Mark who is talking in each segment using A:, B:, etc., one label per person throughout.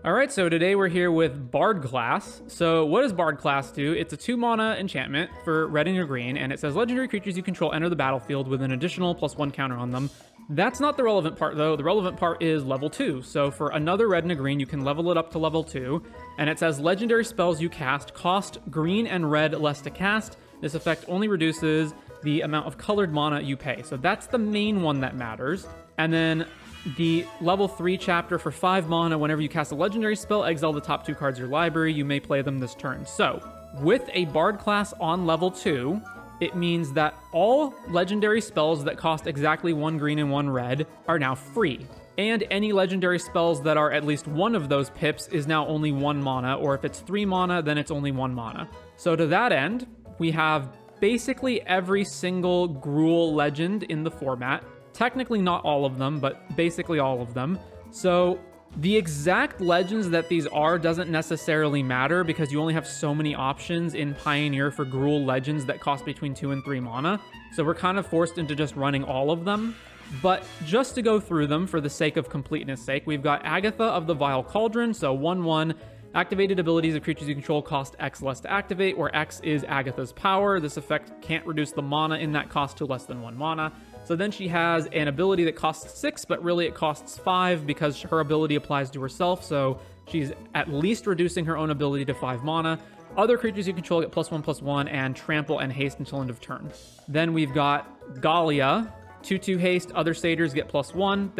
A: All right, so today we're here with Bard class. So what does Bard class do? It's a 2 mana enchantment for red and green, and it says legendary creatures you control enter the battlefield with an additional +1 counter on them. That's not the relevant part though. The relevant part is level 2. So for another red and a green, you can level it up to level 2. And it says legendary spells you cast cost green and red less to cast. This effect only reduces the amount of colored mana you pay. So that's the main one that matters. And then the level 3 chapter for 5 mana, whenever you cast a legendary spell, exile the top 2 cards of your library. You may play them this turn. So with a Bard class on level 2, it means that all legendary spells that cost exactly 1 green and 1 red are now free. And any legendary spells that are at least one of those pips is now only 1 mana, or if it's 3 mana, then it's only 1 mana. So to that end, we have basically every single Gruul legend in the format. Technically not all of them, but basically all of them. So the exact legends that these are doesn't necessarily matter because you only have so many options in Pioneer for Gruul legends that cost between 2 and 3 mana. So we're kind of forced into just running all of them. But just to go through them for the sake of completeness sake, we've got Agatha of the Vile Cauldron, so 1/1. Activated abilities of creatures you control cost X less to activate, where X is Agatha's power. This effect can't reduce the mana in that cost to less than 1 mana. So then she has an ability that costs 6, but really it costs 5 because her ability applies to herself, so she's at least reducing her own ability to 5 mana. Other creatures you control get +1/+1, and trample and haste until end of turn. Then we've got Galia, 2/2 haste, other satyrs get +1,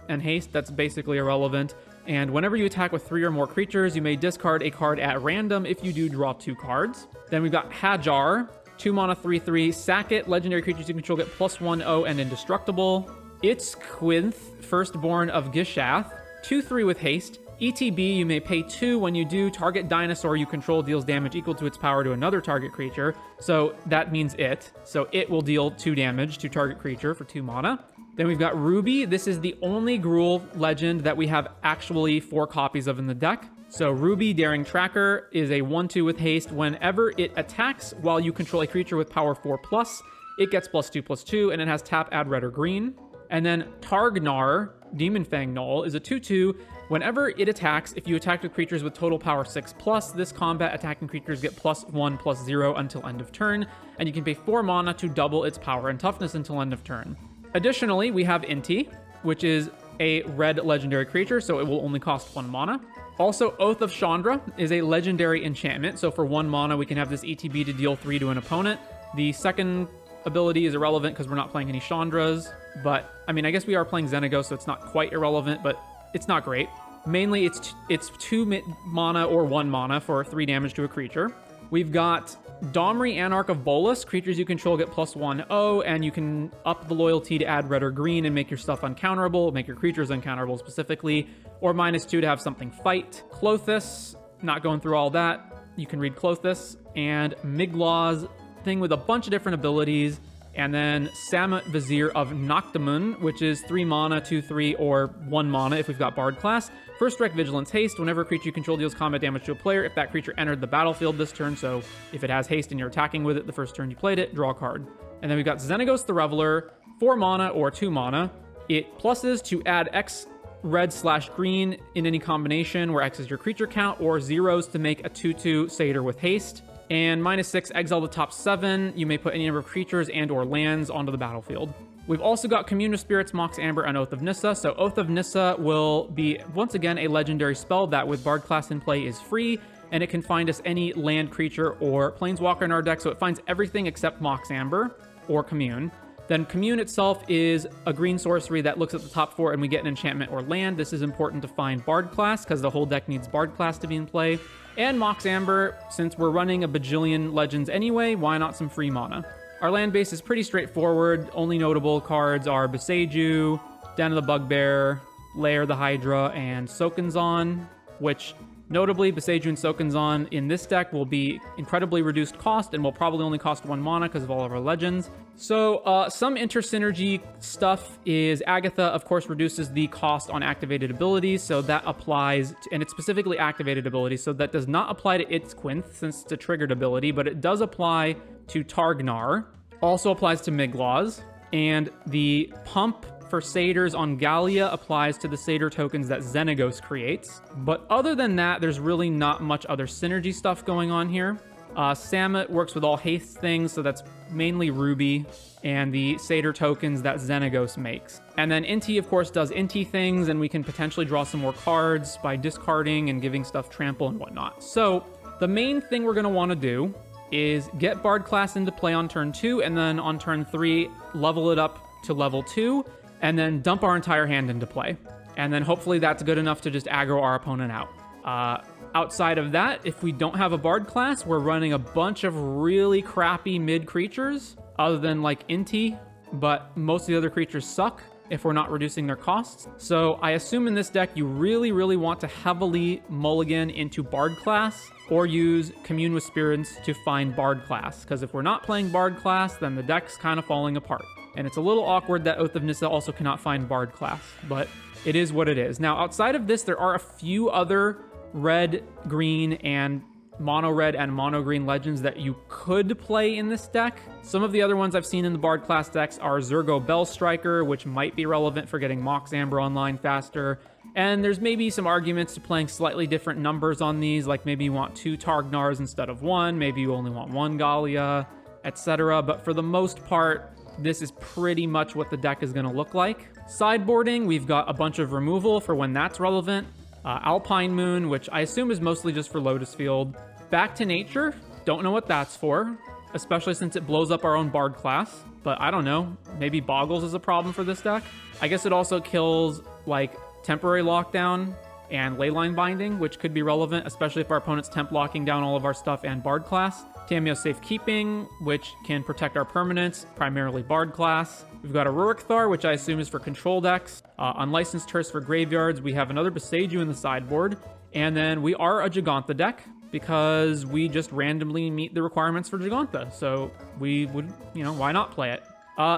A: and haste, that's basically irrelevant. And whenever you attack with 3 or more creatures, you may discard a card at random. If you do, draw 2 cards. Then we've got Hajar, 2 mana, 3/3, sack it. Legendary creatures you control get +1/0 and indestructible. It's Quinth, firstborn of Gishath, 2/3 with haste. ETB, you may pay 2. When you do, target dinosaur you control deals damage equal to its power to another target creature. So that means it. So it will deal 2 damage to target creature for 2 mana. Then we've got Ruby. This is the only Gruul legend that we have actually 4 copies of in the deck. So Ruby, Daring Tracker, is a 1/2 with haste. Whenever it attacks while you control a creature with power 4+, it gets +2/+2, and it has tap, add red or green. And then Targnar, Demon Fang Null, is a 2/2. Whenever it attacks, if you attack with creatures with total power 6+, this combat attacking creatures get +1/+0 until end of turn, and you can pay 4 mana to double its power and toughness until end of turn. Additionally, we have Inti, which is a red legendary creature, so it will only cost 1 mana. Also, Oath of Chandra is a legendary enchantment, so for 1 mana, we can have this ETB to deal 3 to an opponent. The second ability is irrelevant because we're not playing any Chandras, but, I mean, I guess we are playing Xenagos, so it's not quite irrelevant, but it's not great. Mainly, it's 2 mana or 1 mana for 3 damage to a creature. We've got Domri, Anarch of Bolas. Creatures you control get +1/0, and you can up the loyalty to add red or green and make your stuff uncounterable, make your creatures uncounterable specifically, or -2 to have something fight. Clothis, not going through all that. You can read Clothis. And Miglaw's thing with a bunch of different abilities. And then Samut Vizier of Noctimun, which is 3 mana, 2/3, or 1 mana if we've got Bard class. First Strike, Vigilance, Haste. Whenever a creature you control deals combat damage to a player, if that creature entered the battlefield this turn, so if it has haste and you're attacking with it the first turn you played it, draw a card. And then we've got Xenagos the Reveler, 4 mana or 2 mana. It pluses to add X red/green in any combination where X is your creature count, or 0s to make a 2/2 satyr with haste. And -6, exile the top 7. You may put any number of creatures and or lands onto the battlefield. We've also got Commune of Spirits, Mox Amber, and Oath of Nissa. So Oath of Nissa will be, once again, a legendary spell that with Bard class in play is free, and it can find us any land creature or planeswalker in our deck, so it finds everything except Mox Amber or Commune. Then Commune itself is a green sorcery that looks at the top 4 and we get an enchantment or land. This is important to find Bard class because the whole deck needs Bard class to be in play. And Mox Amber, since we're running a bajillion legends anyway, why not some free mana? Our land base is pretty straightforward. Only notable cards are Boseiju, Den of the Bugbear, Lair the Hydra, and Sokenzan, which notably Boseiju and Sokenzan in this deck will be incredibly reduced cost and will probably only cost 1 mana because of all of our legends. So some inter-synergy stuff is Agatha, of course, reduces the cost on activated abilities, so that applies, and it's specifically activated abilities, so that does not apply to its Quinth since it's a triggered ability, but it does apply to Targnar, also applies to Miglaw's, and the pump for satyrs on Gallia applies to the satyr tokens that Xenagos creates. But other than that, there's really not much other synergy stuff going on here. Samut works with all haste things, so that's mainly Ruby and the satyr tokens that Xenagos makes. And then Inti, of course, does Inti things, and we can potentially draw some more cards by discarding and giving stuff trample and whatnot. So the main thing we're going to want to do is get Bard class into play on turn 2, and then on turn 3, level it up to level 2, and then dump our entire hand into play. And then hopefully that's good enough to just aggro our opponent out. Outside of that, if we don't have a Bard class, we're running a bunch of really crappy mid creatures, other than like Inti, but most of the other creatures suck if we're not reducing their costs. So I assume in this deck, you really, really want to heavily mulligan into Bard class or use Commune with Spirits to find Bard class. Because if we're not playing Bard class, then the deck's kind of falling apart. And it's a little awkward that Oath of Nissa also cannot find Bard class, but it is what it is. Now, outside of this, there are a few other red, green, and mono red and mono green legends that you could play in this deck. Some of the other ones I've seen in the Bard class decks are Zergo Bellstriker, which might be relevant for getting Mox Amber online faster. And there's maybe some arguments to playing slightly different numbers on these, like maybe you want 2 Targnars instead of 1, maybe you only want 1 Gallia, etc. But for the most part, this is pretty much what the deck is going to look like. Sideboarding, we've got a bunch of removal for when that's relevant. Alpine Moon, which I assume is mostly just for Lotus Field. Back to Nature, don't know what that's for, especially since it blows up our own Bard class. But I don't know, maybe Boggles is a problem for this deck. I guess it also kills, like, Temporary Lockdown and Leyline Binding, which could be relevant, especially if our opponent's temp locking down all of our stuff and Bard class. Tamiyo Safekeeping, which can protect our permanents, primarily Bard class. We've got a Rurikthar, which I assume is for control decks. Unlicensed Terse for graveyards. We have another Boseiju in the sideboard. And then we are a Gigantha deck because we just randomly meet the requirements for Gigantha. So we would, why not play it?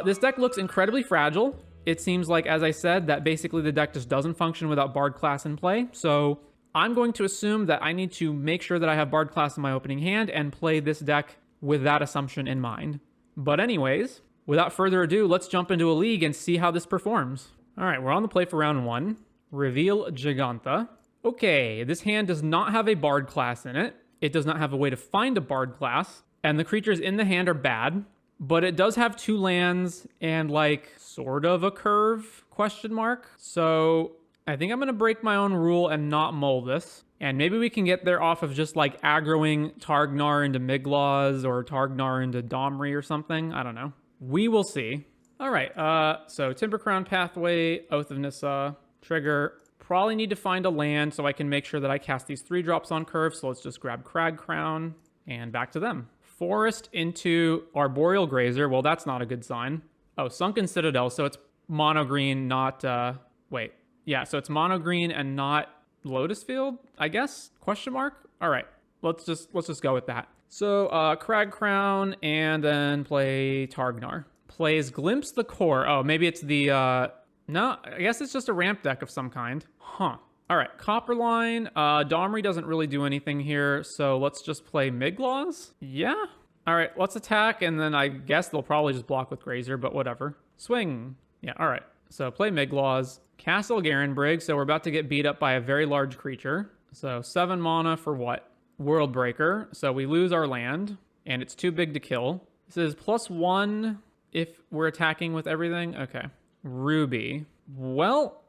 A: This deck looks incredibly fragile. It seems like, as I said, that basically the deck just doesn't function without Bard class in play. So I'm going to assume that I need to make sure that I have Bard class in my opening hand and play this deck with that assumption in mind. But anyways, without further ado, let's jump into a league and see how this performs. All right, we're on the play for round 1. Reveal Gigantha. Okay, this hand does not have a Bard class in it. It does not have a way to find a Bard class. And the creatures in the hand are bad. But it does have 2 lands and, like, sort of a curve, question mark. So I think I'm going to break my own rule and not mull this. And maybe we can get there off of just, like, aggroing Targnar into Miglaws or Targnar into Domri or something. I don't know. We will see. All right, so Timber Crown Pathway, Oath of Nissa, trigger. Probably need to find a land so I can make sure that I cast these 3 drops on curve. So let's just grab Crag Crown and back to them. Forest into Arboreal Grazer. Well, that's not a good sign. Oh, Sunken Citadel. So it's mono green, not, wait. Yeah, so it's mono green and not Lotus Field, I guess? Question mark? All right, let's just go with that. So, Crag Crown and then play Targnar. Plays Glimpse the Core. Oh, maybe it's the, no, I guess it's just a ramp deck of some kind. Huh. All right, Copperline. Domri doesn't really do anything here, so let's just play Miglaws. Yeah. All right, let's attack, and then I guess they'll probably just block with Grazer, but whatever. Swing. Yeah, all right. So play Miglaws. Castle Garenbrig, so we're about to get beat up by a very large creature. So 7 mana for what? World Breaker. So we lose our land, and it's too big to kill. This is +1 if we're attacking with everything. Okay. Ruby. Well,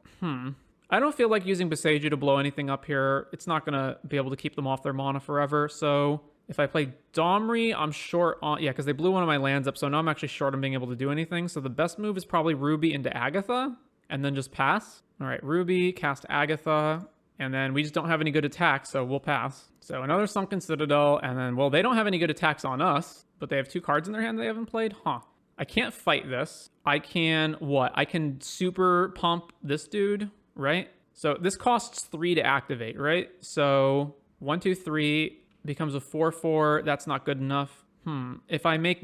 A: I don't feel like using Boseiju to blow anything up here. It's not going to be able to keep them off their mana forever. So if I play Domri, I'm short on... Yeah, because they blew one of my lands up, so now I'm actually short on being able to do anything. So the best move is probably Ruby into Agatha, and then just pass. All right, Ruby, cast Agatha, and then we just don't have any good attacks, so we'll pass. So another Sunken Citadel, and then, well, they don't have any good attacks on us, but they have 2 cards in their hand they haven't played? Huh. I can't fight this. I can, what? I can super pump this dude, right? So this costs 3 to activate, right? So 1, 2, 3 becomes a 4/4. That's not good enough. If I play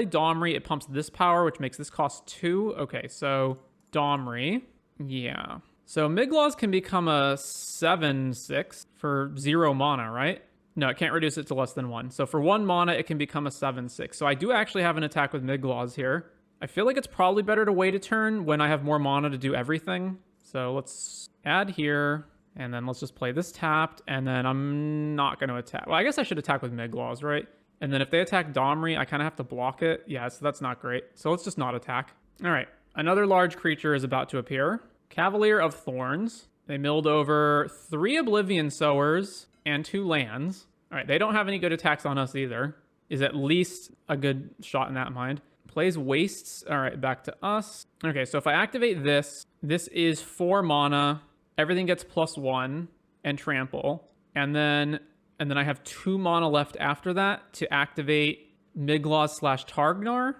A: Domri, it pumps this power, which makes this cost 2. Okay, so Domri. Yeah. So Miglaws can become a 7/6 for 0 mana, right? No, it can't reduce it to less than 1. So for 1 mana, it can become a 7/6. So I do actually have an attack with Miglaws here. I feel like it's probably better to wait a turn when I have more mana to do everything. So let's add here, and then let's just play this tapped, and then I'm not going to attack. Well, I guess I should attack with Miglaws, right? And then if they attack Domri, I kind of have to block it. Yeah, so that's not great. So let's just not attack. All right, another large creature is about to appear. Cavalier of Thorns. They milled over 3 Oblivion Sowers and 2 lands. All right, they don't have any good attacks on us either. Is at least a good shot in that mind. Plays Wastes. All right, back to us. Okay, so if I activate this, this is 4 mana. Everything gets +1 and trample. And then I have 2 mana left after that to activate Miglaws/Targnar.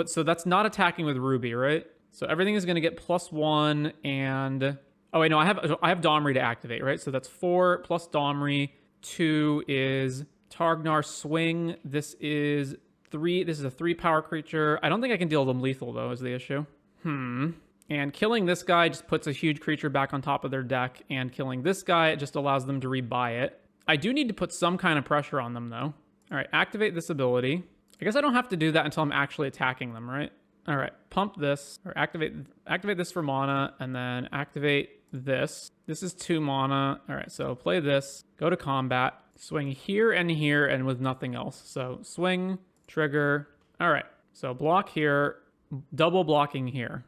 A: So that's not attacking with Ruby, right? So everything is going to get +1 and... Oh, wait, no, I have Domri to activate, right? So that's 4 plus Domri. 2 is Targnar Swing. This is 3. This is a 3-power creature. I don't think I can deal them lethal, though, is the issue. And killing this guy just puts a huge creature back on top of their deck. And killing this guy, it just allows them to rebuy it. I do need to put some kind of pressure on them, though. All right, activate this ability. I guess I don't have to do that until I'm actually attacking them, right? All right, pump this, or activate this for mana, and then activate this. This is 2 mana. All right, so play this, go to combat, swing here, and with nothing else. So swing, trigger. All right, so block here, double blocking here.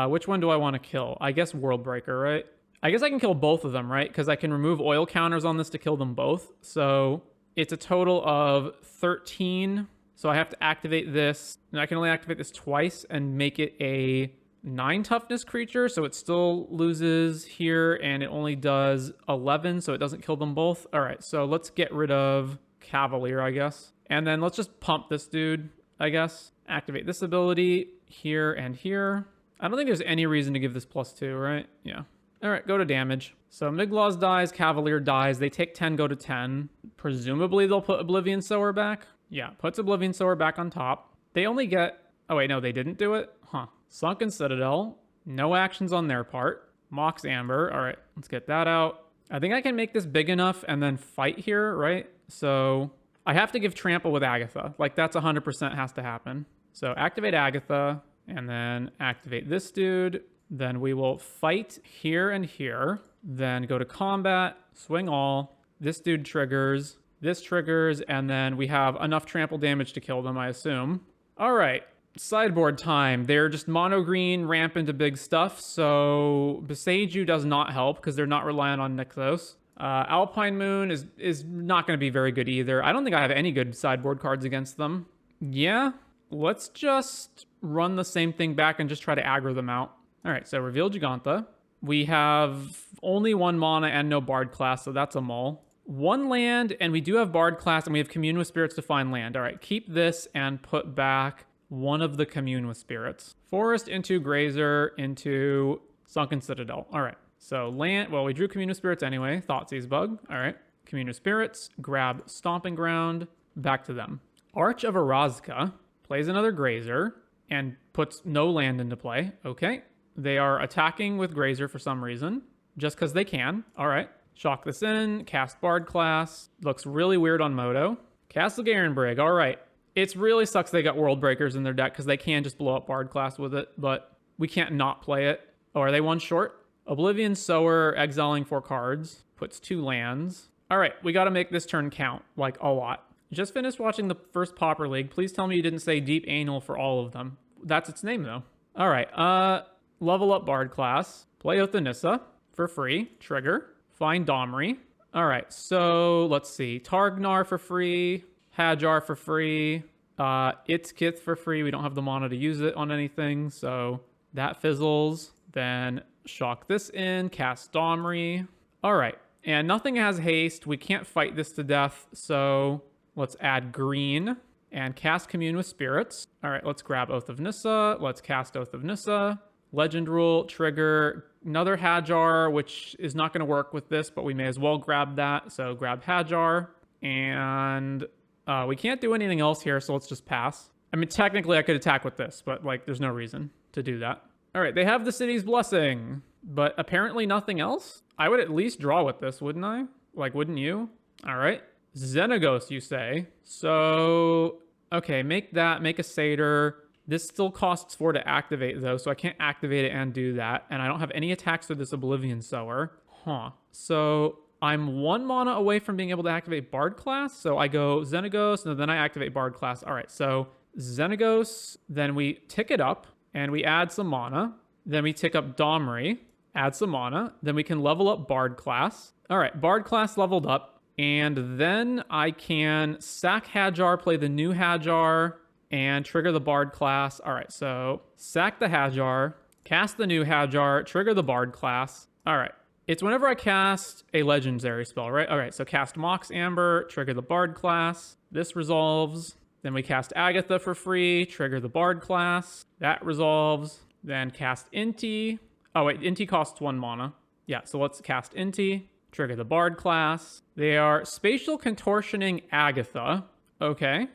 A: Which one do I want to kill? I guess World Breaker, right? I guess I can kill both of them, right? Because I can remove oil counters on this to kill them both. So it's a total of 13. So I have to activate this, and I can only activate this twice and make it a 9 toughness creature. So it still loses here, and it only does 11, so it doesn't kill them both. All right, so let's get rid of Cavalier, I guess. And then let's just pump this dude, I guess. Activate this ability here and here. I don't think there's any reason to give this +2, right? Yeah. All right, go to damage. So Miglaws dies, Cavalier dies. They take 10, go to 10. Presumably they'll put Oblivion Sower back. Yeah, puts Oblivion Sower back on top. They only get... Oh, wait, no, they didn't do it? Huh. Sunken Citadel. No actions on their part. Mox Amber. All right, let's get that out. I think I can make this big enough and then fight here, right? So I have to give Trample with Agatha. Like, that's 100% has to happen. So activate Agatha, and then activate this dude. Then we will fight here and here. Then go to combat, swing all. This dude triggers. This triggers, and then we have enough trample damage to kill them, I assume. All right, sideboard time. They're just mono green, ramp into big stuff, so Beseiju does not help because they're not reliant on Nykthos. Alpine Moon is not going to be very good either. I don't think I have any good sideboard cards against them. Yeah, let's just run the same thing back and just try to aggro them out. All right, so reveal Giganta. We have only 1 mana and no Bard class, so that's a mull. 1 land, and we do have Bard class, and we have Commune with Spirits to find land. All right, keep this and put back 1 of the Commune with Spirits. Forest into Grazer into Sunken Citadel. All right, so land, well, we drew Commune with Spirits anyway. Thoughtseize Bug. All right, Commune with Spirits, grab Stomping Ground, back to them. Arch of Arazka plays another Grazer and puts no land into play. Okay, they are attacking with Grazer for some reason, just because they can. All right. Shock this in, cast Bard class. Looks really weird on Moto. Castle Garenbrig, all right. It really sucks they got World Breakers in their deck because they can just blow up Bard class with it, but we can't not play it. Oh, are they 1 short? Oblivion Sower, exiling 4 cards. Puts 2 lands. All right, we got to make this turn count, like a lot. Just finished watching the first Pauper League. Please tell me you didn't say Deep Anal for all of them. That's its name, though. All right, level up Bard class. Play Othanissa for free. Trigger. Find Domri. All right, so let's see. Targnar for free. Hajar for free. Itzkith for free. We don't have the mana to use it on anything, so that fizzles. Then shock this in. Cast Domri. All right, and nothing has haste. We can't fight this to death, so let's add green and cast Commune with Spirits. All right, let's grab Oath of Nissa. Let's cast Oath of Nissa. Legend Rule, trigger, another Hajar, which is not going to work with this, but we may as well grab that. So grab Hajar, and we can't do anything else here, so let's just pass. I mean, technically I could attack with this, but like there's no reason to do that. All right, they have the City's Blessing, but apparently nothing else. I would at least draw with this, wouldn't I? Like, wouldn't you? All right. Xenagos, you say. So, okay, make that, make a Satyr. This still costs 4 to activate, though, so I can't activate it and do that. And I don't have any attacks with this Oblivion Sower. Huh. So I'm 1 mana away from being able to activate Bard class. So I go Xenagos, and then I activate Bard class. All right, so Xenagos, then we tick it up, and we add some mana. Then we tick up Domri, add some mana. Then we can level up Bard class. All right, Bard class leveled up. And then I can sack Hajar, play the new Hajar, and trigger the Bard class. All right, so sack the Hajar, cast the new Hajar, trigger the Bard class. All right, it's whenever I cast a legendary spell, right? All right, so cast Mox Amber, trigger the Bard class. This resolves. Then we cast Agatha for free, trigger the Bard class. That resolves. Then cast Inti. Oh, wait, Inti costs 1 mana. Yeah, so let's cast Inti, trigger the Bard class. They are Spatial Contortioning Agatha. Okay,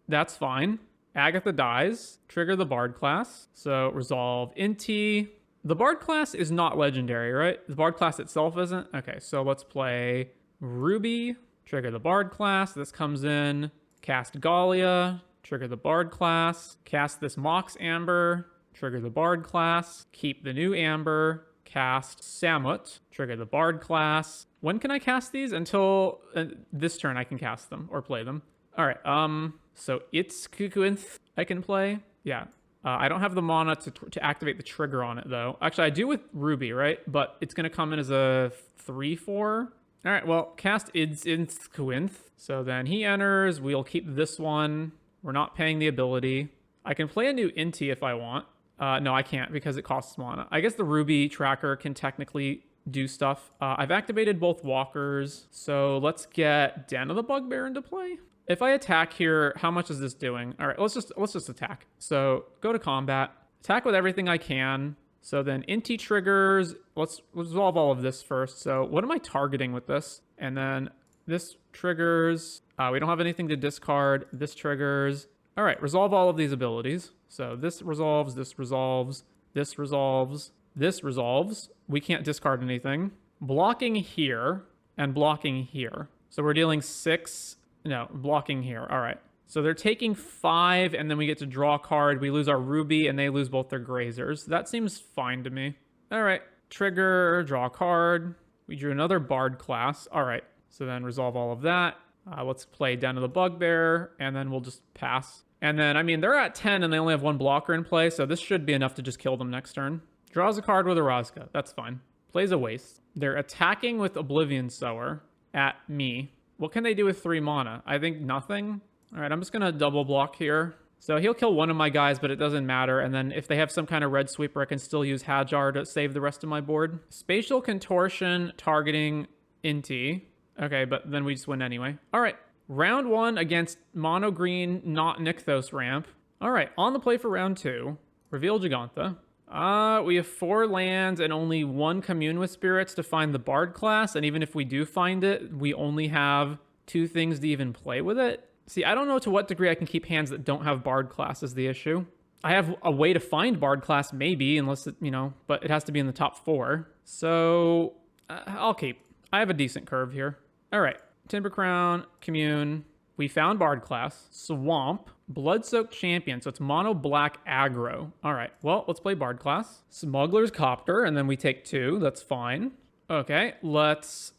A: that's fine. Agatha dies, trigger the Bard class. So resolve Inti. The Bard class is not legendary, right? The Bard class itself isn't? Okay, so let's play Ruby, trigger the Bard class. This comes in. Cast Gallia, trigger the Bard class. Cast this Mox Amber, trigger the Bard class. Keep the new Amber. Cast Samut, trigger the Bard class. When can I cast these? Until this turn I can cast them or play them. All right, so it's Kukuinth I can play. Yeah, I don't have the mana to activate the trigger on it, though. Actually, I do with Ruby, right? But it's going to come in as a 3/4. All right, well, cast Kuinth. So then he enters. We'll keep this one. We're not paying the ability. I can play a new Inti if I want. No, I can't because it costs mana. I guess the Ruby tracker can technically do stuff. I've activated both walkers. So let's get Den of the Bugbear into play. If I attack here, how much is this doing? All right, let's just attack. So go to combat, attack with everything I can. So then Inti triggers. Let's resolve all of this first. So what am I targeting with this? And then this triggers. We don't have anything to discard. This triggers. All right, resolve all of these abilities. So this resolves, this resolves, this resolves, this resolves. We can't discard anything. Blocking here and blocking here. So we're dealing 6. No, blocking here. All right. So they're taking 5, and then we get to draw a card. We lose our Ruby, and they lose both their Grazers. That seems fine to me. All right. Trigger, draw a card. We drew another Bard class. All right. So then resolve all of that. Let's play Den of the Bugbear, and then we'll just pass. And then, I mean, they're at 10, and they only have 1 blocker in play, so this should be enough to just kill them next turn. Draws a card with Erazga. That's fine. Plays a Waste. They're attacking with Oblivion Sower at me. What can they do with 3 mana? I think nothing. All right, I'm just going to double block here. So he'll kill one of my guys, but it doesn't matter. And then if they have some kind of red sweeper, I can still use Hajar to save the rest of my board. Spatial Contortion targeting Inti. Okay, but then we just win anyway. All right, round 1 against mono green, not Nykthos ramp. All right, on the play for round 2. Reveal Gigantha. We have 4 lands and only 1 Commune with Spirits to find the Bard class. And even if we do find it, we only have 2 things to even play with it. See, I don't know to what degree I can keep hands that don't have Bard class is the issue. I have a way to find Bard class, maybe, unless, it, but it has to be in the top 4. So I'll keep. I have a decent curve here. All right, Timber Crown, Commune. We found Bard class, Swamp, Blood-Soaked Champion. So it's mono black aggro. All right, well, let's play Bard class. Smuggler's Copter, and then we take 2. That's fine. Okay, let's...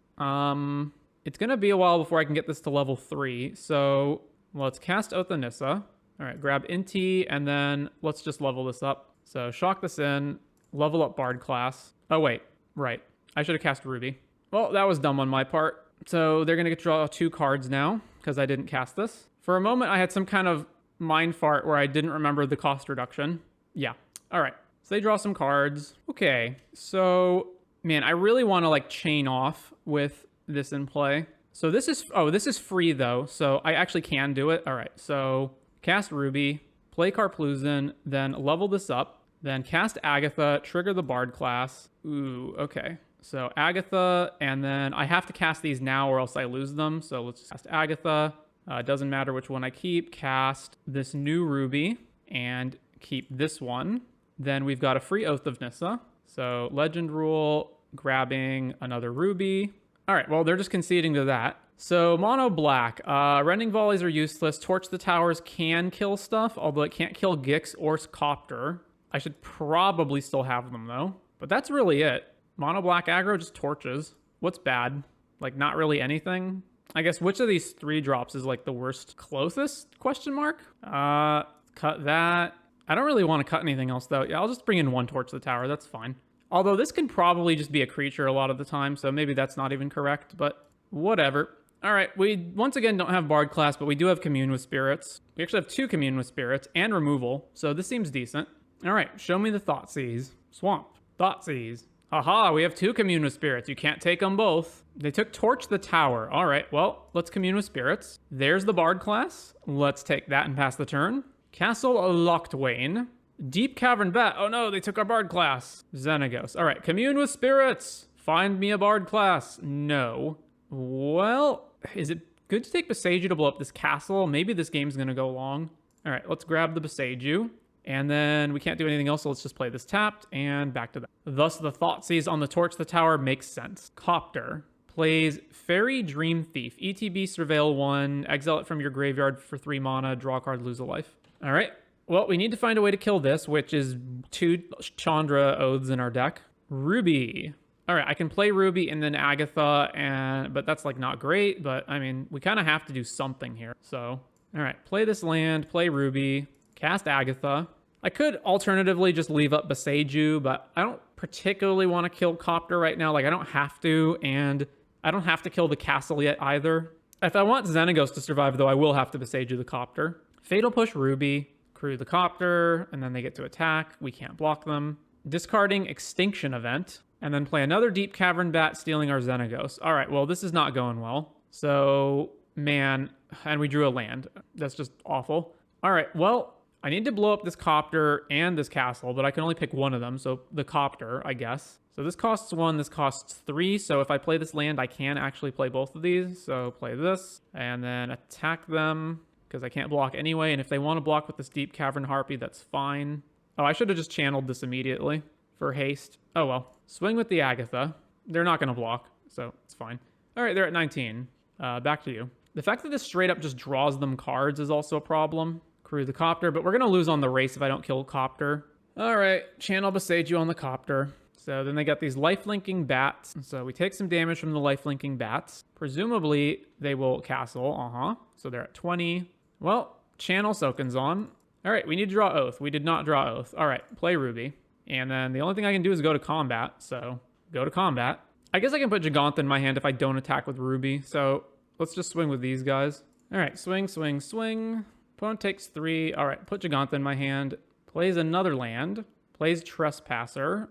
A: It's going to be a while before I can get this to level 3. So let's cast Oath of Nissa. All right, grab Inti, and then let's just level this up. So shock this in, level up Bard class. Oh, wait, right. I should have cast Ruby. Well, that was dumb on my part. So they're going to draw 2 cards now because I didn't cast this. For a moment, I had some kind of mind fart where I didn't remember the cost reduction. Yeah. All right. So they draw some cards. Okay. So, man, I really want to chain off with this in play. So this is free though. So I actually can do it. All right. So cast Ruby, play Karpluzin, then level this up, then cast Agatha, trigger the Bard class. Ooh, okay. So Agatha, and then I have to cast these now or else I lose them. So let's just cast Agatha. It doesn't matter which one I keep. Cast this new Ruby and keep this one. Then we've got a free Oath of Nissa. So Legend Rule, grabbing another Ruby. All right, well, they're just conceding to that. So mono black. Rending volleys are useless. Torch the towers can kill stuff, although it can't kill Gix or Copter. I should probably still have them though. But that's really it. Mono black aggro just torches. What's bad? Like not really anything. I guess which of these 3 drops is like the worst? Closest? Question mark? Cut that. I don't really want to cut anything else though. Yeah, I'll just bring in 1 torch to the tower. That's fine. Although this can probably just be a creature a lot of the time, so maybe that's not even correct, but whatever. All right, we once again don't have Bard class, but we do have Commune with Spirits. We actually have 2 Commune with Spirits and removal, so this seems decent. All right, show me the Thoughtseize. Swamp. Thoughtseize. Haha, we have 2 Commune with Spirits. You can't take them both. They took Torch the Tower. All right, well, let's Commune with Spirits. There's the Bard class. Let's take that and pass the turn. Castle Lochtwain. Deep Cavern Bat. Oh no, they took our Bard class. Xenagos. All right, Commune with Spirits. Find me a Bard class. No. Well, is it good to take Beseiju to blow up this castle? Maybe this game's going to go long. All right, let's grab the Beseiju. And then we can't do anything else, so let's just play this tapped and back to that. Thus, the Thoughtseize on the Torch the Tower makes sense. Copter plays Fairy Dream Thief. ETB Surveil 1, exile it from your graveyard for 3 mana, draw a card, lose a life. All right, well, we need to find a way to kill this, which is 2 Chandra Oaths in our deck. Ruby. All right, I can play Ruby and then Agatha, but that's like not great, but I mean, we kind of have to do something here. So, all right, play this land, play Ruby, cast Agatha. I could alternatively just leave up Beseiju, but I don't particularly want to kill Copter right now. Like, I don't have to, and I don't have to kill the castle yet either. If I want Xenagos to survive, though, I will have to Beseiju the Copter. Fatal Push Ruby, crew the Copter, and then they get to attack. We can't block them. Discarding Extinction Event. And then play another Deep Cavern Bat, stealing our Xenagos. All right, well, this is not going well. So, man, and we drew a land. That's just awful. All right, well, I need to blow up this Copter and this castle, but I can only pick one of them, so the Copter, I guess. So this costs 1, this costs 3, so if I play this land, I can actually play both of these. So play this, and then attack them, because I can't block anyway, and if they want to block with this Deep Cavern Harpy, that's fine. Oh, I should have just channeled this immediately for haste. Oh, well. Swing with the Agatha. They're not going to block, so it's fine. All right, they're at 19. Back to you. The fact that this straight up just draws them cards is also a problem. Crew the Copter, but we're going to lose on the race if I don't kill Copter. All right, channel Beseiju on the Copter. So then they got these life-linking bats. So we take some damage from the life-linking bats. Presumably, they will castle. So they're at 20. Well, channel Soken's on. All right, we need to draw Oath. We did not draw Oath. All right, play Ruby. And then the only thing I can do is go to combat, so go to combat. I guess I can put Gigantha in my hand if I don't attack with Ruby, so let's just swing with these guys. All right, swing, swing, swing. Opponent takes 3. All right, put Gigantha in my hand. Plays another land. Plays Trespasser.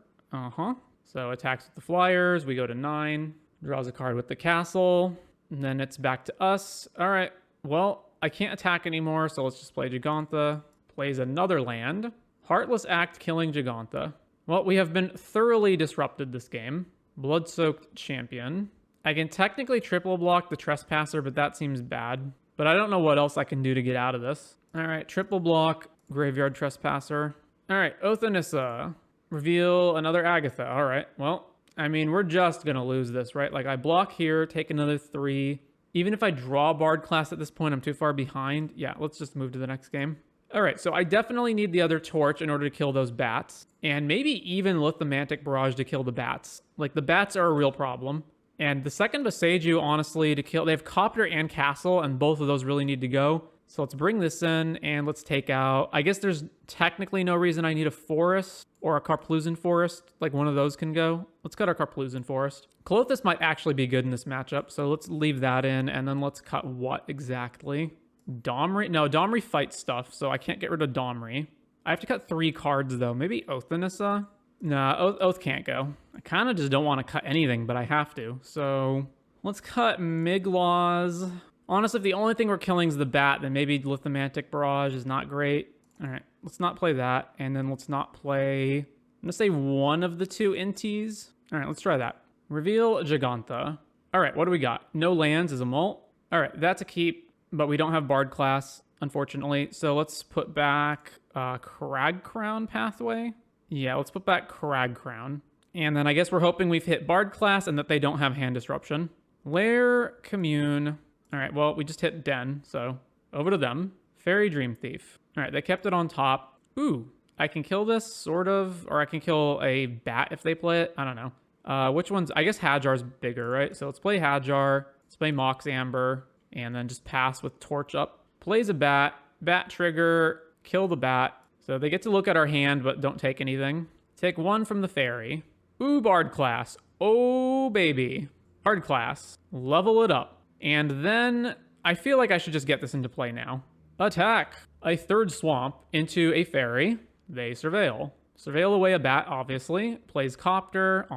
A: So attacks with the Flyers. We go to 9. Draws a card with the castle. And then it's back to us. All right, well, I can't attack anymore, so let's just play Gigantha. Plays another land. Heartless Act killing Gigantha. Well, we have been thoroughly disrupted this game. Blood-soaked champion. I can technically triple block the Trespasser, but that seems bad. But I don't know what else I can do to get out of this. All right, triple block, Graveyard Trespasser. All right, Oath Anissa. Reveal another Agatha. All right, well, I mean, we're just going to lose this, right? Like, I block here, take another 3. Even if I draw Bard class at this point, I'm too far behind. Yeah, let's just move to the next game. All right, so I definitely need the other torch in order to kill those bats. And maybe even Lithomantic Barrage to kill the bats. Like, the bats are a real problem. And the second Beseiju, honestly, to kill... They have Copter and Castle, and both of those really need to go. So let's bring this in, and let's take out... I guess there's technically no reason I need a Forest or a Karplusan Forest. Like, one of those can go. Let's cut our Karplusan Forest. Klothys might actually be good in this matchup, so let's leave that in, and then let's cut what exactly? Domri? No, Domri fights stuff, so I can't get rid of Domri. I have to cut 3 cards, though. Maybe Oath Anissa? Nah, Oath can't go. I kind of just don't want to cut anything, but I have to. So let's cut Miglaws. Honestly, if the only thing we're killing is the bat, then maybe Lithomantic Barrage is not great. All right, let's not play that. And then let's not play... I'm going to say one of the 2 Inties. All right, let's try that. Reveal Gigantha. All right, what do we got? No lands is a mult. All right, that's a keep, but we don't have Bard class, unfortunately. So let's put back Crag Crown Pathway. Yeah, let's put back Crag Crown. And then I guess we're hoping we've hit Bard class and that they don't have hand disruption. Lair, Commune. All right, well, we just hit Den, so over to them. Fairy Dream Thief. All right, they kept it on top. Ooh, I can kill this, sort of, or I can kill a bat if they play it. I don't know. Which one's, I guess Hajar's bigger, right? So let's play Hajar, let's play Mox Amber, and then just pass with Torch up. Plays a bat, bat trigger, kill the bat. So they get to look at our hand, but don't take anything. Take one from the fairy. Ooh, Bard class. Oh, baby. Bard class. Level it up. And then I feel like I should just get this into play now. Attack. A third swamp into a fairy. They surveil. Surveil away a bat, obviously. Plays Copter.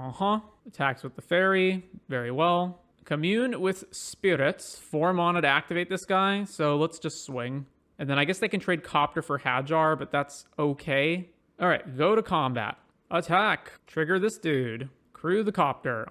A: Attacks with the fairy. Very well. Commune with spirits. 4 mana to activate this guy. So let's just swing. And then I guess they can trade Copter for Hajar, but that's okay. All right, go to combat. Attack. Trigger this dude. Crew the Copter.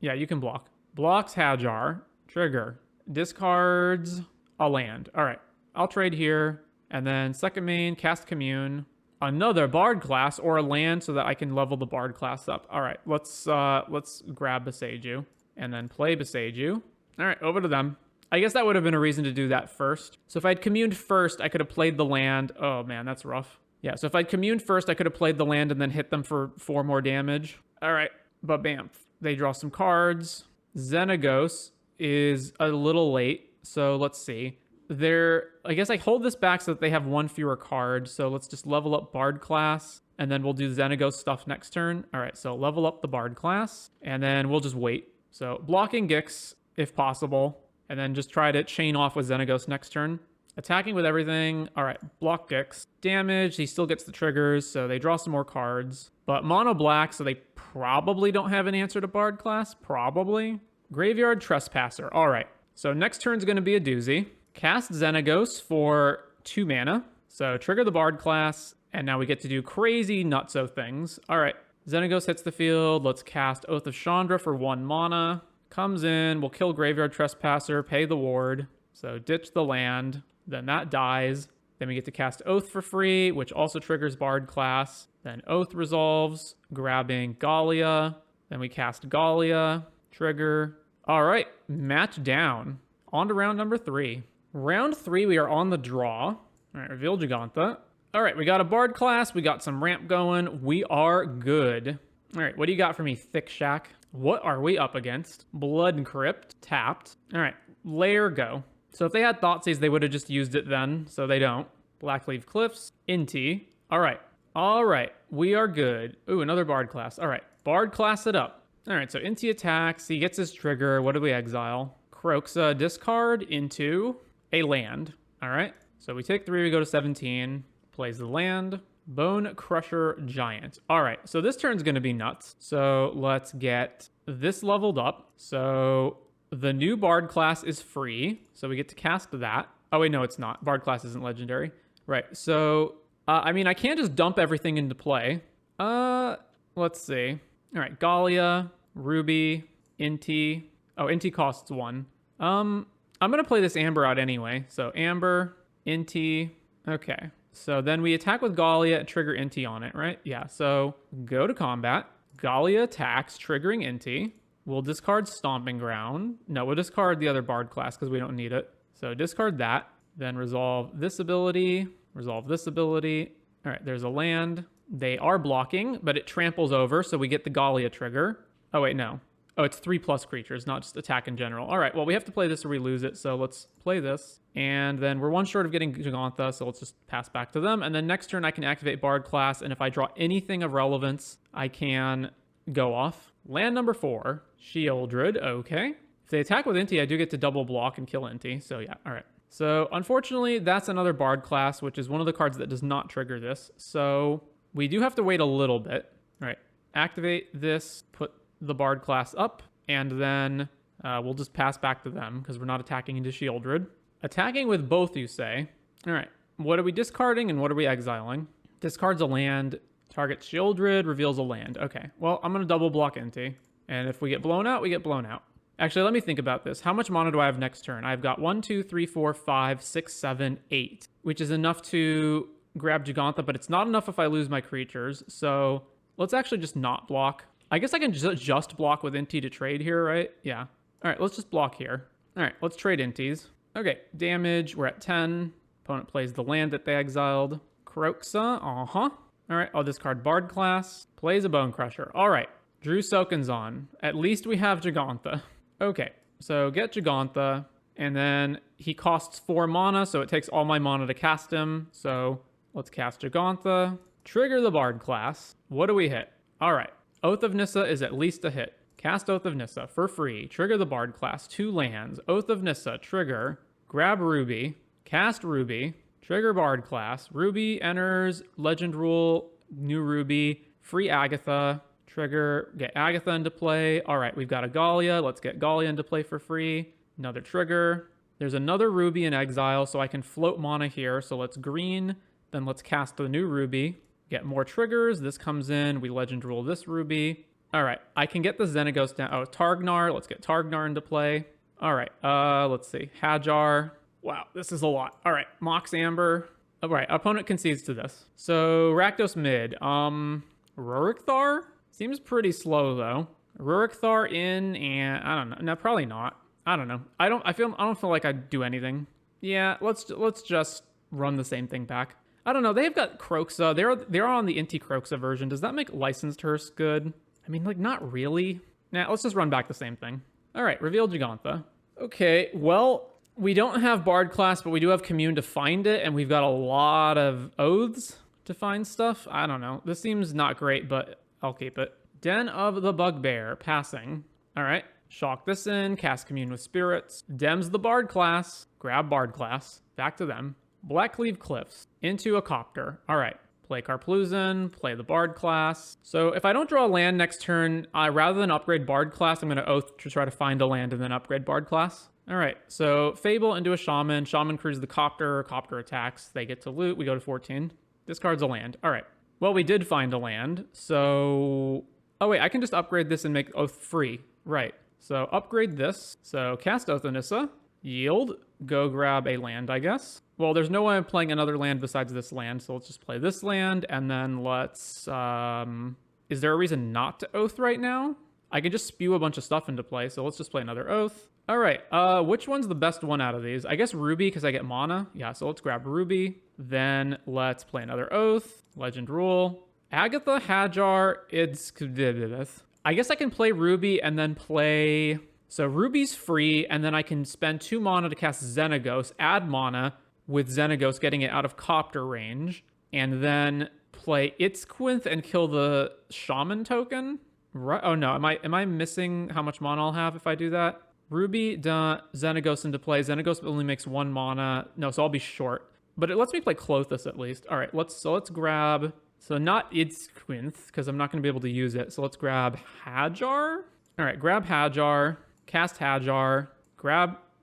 A: Yeah, you can block. Blocks Hajar. Trigger. Discards a land. All right, I'll trade here. And then second main, cast Commune. Another Bard class or a land so that I can level the Bard class up. All right, let's grab Beseiju and then play Beseiju. All right, over to them. I guess that would have been a reason to do that first. So if I'd communed first, I could have played the land. Oh man, that's rough. Yeah, so if I'd communed first, I could have played the land and then hit them for 4 more damage. All right, but bam. They draw some cards. Xenagos is a little late, so let's see. I guess I hold this back so that they have 1 fewer card. So let's just level up Bard class, and then we'll do Xenagos stuff next turn. All right, so level up the Bard class, and then we'll just wait. So blocking Gix, if possible, and then just try to chain off with Xenagos next turn. Attacking with everything. All right, block Gix. Damage, he still gets the triggers, so they draw some more cards. But mono black, so they probably don't have an answer to Bard class. Probably. Graveyard Trespasser. All right, so next turn's going to be a doozy. Cast Xenagos for 2 mana. So trigger the Bard class, and now we get to do crazy nutso things. All right, Xenagos hits the field. Let's cast Oath of Chandra for 1 mana. Comes in, we'll kill Graveyard Trespasser, pay the ward. So ditch the land, then that dies. Then we get to cast Oath for free, which also triggers Bard class. Then Oath resolves, grabbing Gallia. Then we cast Gallia, trigger. All right, match down. On to round number 3. Round 3, we are on the draw. All right, reveal Gigantha. All right, we got a Bard class. We got some ramp going. We are good. All right, what do you got for me, Thick Shack? What are we up against? Blood Crypt, tapped. All right, Lair, go. So if they had Thoughtseize, they would have just used it then, so they don't. Blackleaf Cliffs, Inti. All right, we are good. Ooh, another Bard class. All right, Bard class it up. All right, so Inti attacks. He gets his trigger. What do we exile? Croxa, discard into a land. All right, so we take 3, we go to 17. Plays the land. Bone Crusher Giant. All right, so this turn's going to be nuts. So let's get this leveled up. So the new Bard class is free, so we get to cast that. Oh, wait, no, it's not. Bard class isn't legendary. Right, so, I mean, I can't just dump everything into play. Let's see. All right, Gallia, Ruby, Inti. Oh, Inti costs 1. I'm going to play this Amber out anyway. So Amber, Inti. Okay. So then we attack with Gallia, trigger Inti on it, right? Yeah, so go to combat. Gallia attacks, triggering Inti. We'll discard Stomping Ground. No, we'll discard the other Bard class because we don't need it. So discard that. Then resolve this ability. Resolve this ability. All right, there's a land. They are blocking, but it tramples over, so we get the Gallia trigger. Oh, wait, no. Oh, it's 3+ creatures, not just attack in general. All right, well, we have to play this or we lose it, so let's play this. And then we're 1 short of getting Gigantha, so let's just pass back to them. And then next turn, I can activate Bard class, and if I draw anything of relevance, I can go off. Land number 4, Sheoldred, okay. If they attack with Inti, I do get to double block and kill Inti, so yeah, all right. So unfortunately, that's another Bard class, which is one of the cards that does not trigger this. So we do have to wait a little bit. All right, activate this, put the Bard class up, and then we'll just pass back to them because we're not attacking into Sheoldred. Attacking with both, you say. All right, what are we discarding and what are we exiling? Discards a land, targets Sheoldred, reveals a land. Okay, well, I'm going to double block Inti, and if we get blown out, we get blown out. Actually, let me think about this. How much mana do I have next turn? I've got 1, 2, 3, 4, 5, 6, 7, 8, which is enough to grab Gigantha, but it's not enough if I lose my creatures. So let's actually just not block. I guess I can just block with Inti to trade here, right? Yeah. All right, let's just block here. All right, let's trade inties. Okay, damage, we're at 10. Opponent plays the land that they exiled. Kroxa, All right, I'll discard Bard class. Plays a Bone Crusher. All right, Drew Soken's on. At least we have Gigantha. Okay, so get Gigantha, and then he costs 4 mana, so it takes all my mana to cast him. So let's cast Gigantha. Trigger the Bard class. What do we hit? All right, Oath of Nissa is at least a hit. Cast Oath of Nissa for free. Trigger the Bard class. 2 lands. Oath of Nissa. Trigger. Grab Ruby. Cast Ruby. Trigger Bard class. Ruby enters. Legend rule. New Ruby. Free Agatha. Trigger. Get Agatha into play. All right, we've got a Galia. Let's get Galia into play for free. Another trigger. There's another Ruby in exile, so I can float mana here. So let's green. Then let's cast the new Ruby. Get more triggers. This comes in. We Legend rule this Ruby. All right, I can get the Xenagos down. Oh, Targnar. Let's get Targnar into play. All right, let's see. Hajar. Wow, this is a lot. All right, Mox Amber. All right, opponent concedes to this. So Rakdos mid. Rurikthar? Seems pretty slow though. Rurikthar in, and I don't know. No, probably not. I don't know. I don't feel like I'd do anything. Yeah, let's just run the same thing back. I don't know. They've got Kroxa. They're on the Inti Kroxa version. Does that make Licensed Hearse good? I mean, like, not really. Nah, let's just run back the same thing. All right, reveal Gigantha. Okay, well, we don't have Bard class, but we do have Commune to find it, and we've got a lot of Oaths to find stuff. I don't know. This seems not great, but I'll keep it. Den of the Bugbear, passing. All right, shock this in, cast Commune with Spirits. Dems the Bard class, grab Bard class, back to them. Blackleaf Cliffs, into a Copter. All right. Play Karpluzan, play the Bard class. So if I don't draw a land next turn, rather than upgrade Bard class, I'm going to Oath to try to find a land and then upgrade Bard class. All right, so Fable into a Shaman. Shaman crews the Copter. Copter attacks. They get to loot. We go to 14. Discards a land. All right. Well, we did find a land. So... Oh, wait, I can just upgrade this and make Oath free. Right. So upgrade this. So cast Oath of Nissa. Yield. Go grab a land, I guess. Well, there's no way I'm playing another land besides this land, so let's just play this land, and then let's... Is there a reason not to Oath right now? I can just spew a bunch of stuff into play, so let's just play another Oath. All right, which one's the best one out of these? I guess Ruby, because I get mana. Yeah, so let's grab Ruby. Then let's play another Oath. Legend rule. Agatha, Hajar, it's... I guess I can play Ruby and then play... So Ruby's free, and then I can spend 2 mana to cast Xenagos, add mana, with Xenagos getting it out of Copter range, and then play Itzquinth and kill the Shaman token? Right? Oh no, am I missing how much mana I'll have if I do that? Ruby, Xenagos into play. Xenagos only makes 1 mana. No, so I'll be short. But it lets me play Klothys at least. All right, let's grab... So not Itzquinth, because I'm not going to be able to use it. So let's grab Hajar. All right, grab Hajar, cast Hajar,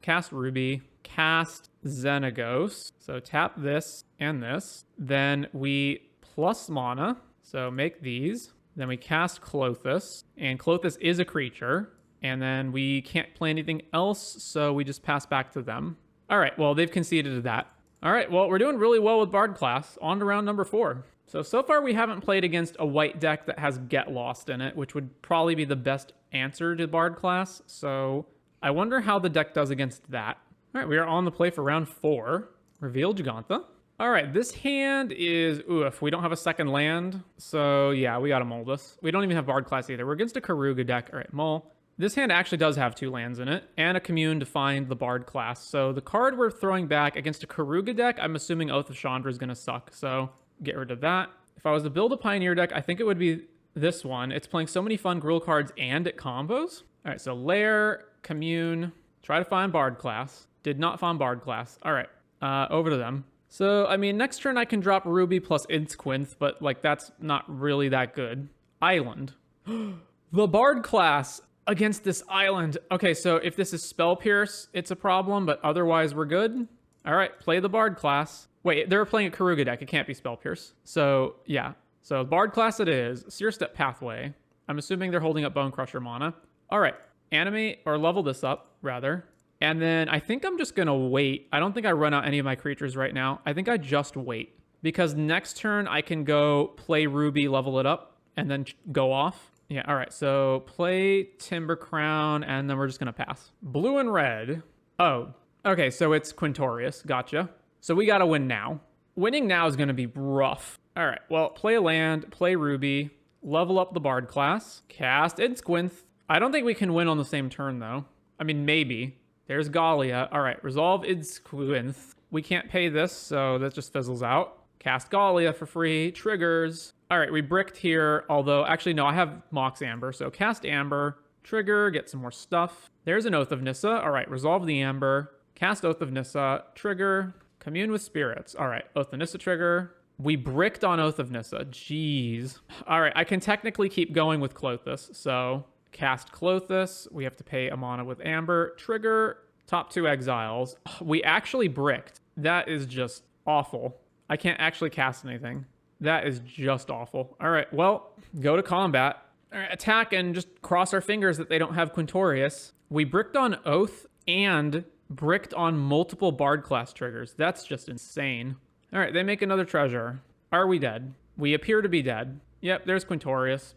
A: cast Ruby, cast Xenagos. So tap this and this. Then we plus mana. So make these. Then we cast Klothys. And Klothys is a creature. And then we can't play anything else. So we just pass back to them. All right. Well, they've conceded to that. All right. Well, we're doing really well with Bard class. On to round number 4. So far we haven't played against a white deck that has Get Lost in it, which would probably be the best answer to Bard class. So I wonder how the deck does against that. All right, we are on the play for round 4. Reveal Gigantha. All right, this hand is oof. We don't have a second land, so yeah, we gotta mull this. We don't even have Bard class either. We're against a Karuga deck. All right, mull. This hand actually does have 2 lands in it, and a Commune to find the Bard class. So the card we're throwing back against a Karuga deck, I'm assuming Oath of Chandra is gonna suck, so get rid of that. If I was to build a Pioneer deck, I think it would be this one. It's playing so many fun Gruul cards and it combos. All right, so Lair, Commune, try to find Bard class. Did not find Bard class. All right, over to them. So, I mean, next turn I can drop Ruby plus Itzquinth, but, like, that's not really that good. Island. The Bard class against this island. Okay, so if this is Spell Pierce, it's a problem, but otherwise we're good. All right, play the Bard class. Wait, they're playing a Karuga deck. It can't be Spell Pierce. So, yeah. So, Bard class it is. Seer Step Pathway. I'm assuming they're holding up Bone Crusher mana. All right, animate, or level this up, rather. And then I think I'm just going to wait. I don't think I run out any of my creatures right now. I think I just wait. Because next turn I can go play Ruby, level it up, and then go off. Yeah, all right. So play Timber Crown, and then we're just going to pass. Blue and red. Oh, okay. So it's Quintorius. Gotcha. So we got to win now. Winning now is going to be rough. All right. Well, play a land, play Ruby, level up the Bard class, cast Idsquinth. I don't think we can win on the same turn, though. I mean, maybe. There's Gallia. All right. Resolve Idsquinth. We can't pay this, so that just fizzles out. Cast Gallia for free. Triggers. All right, we bricked here, although, actually, no, I have Mox Amber, so cast Amber, trigger, get some more stuff. There's an Oath of Nissa. All right, resolve the Amber, cast Oath of Nissa, trigger, commune with spirits. All right, Oath of Nissa trigger. We bricked on Oath of Nissa. Jeez. All right, I can technically keep going with Klothys, so cast Klothys. We have to pay a mana with Amber, trigger, top 2 exiles. We actually bricked. That is just awful. I can't actually cast anything. That is just awful. All right, well, go to combat. All right, attack and just cross our fingers that they don't have Quintorius. We bricked on Oath and bricked on multiple Bard class triggers. That's just insane. All right, they make another treasure. Are we dead? We appear to be dead. Yep, there's Quintorius.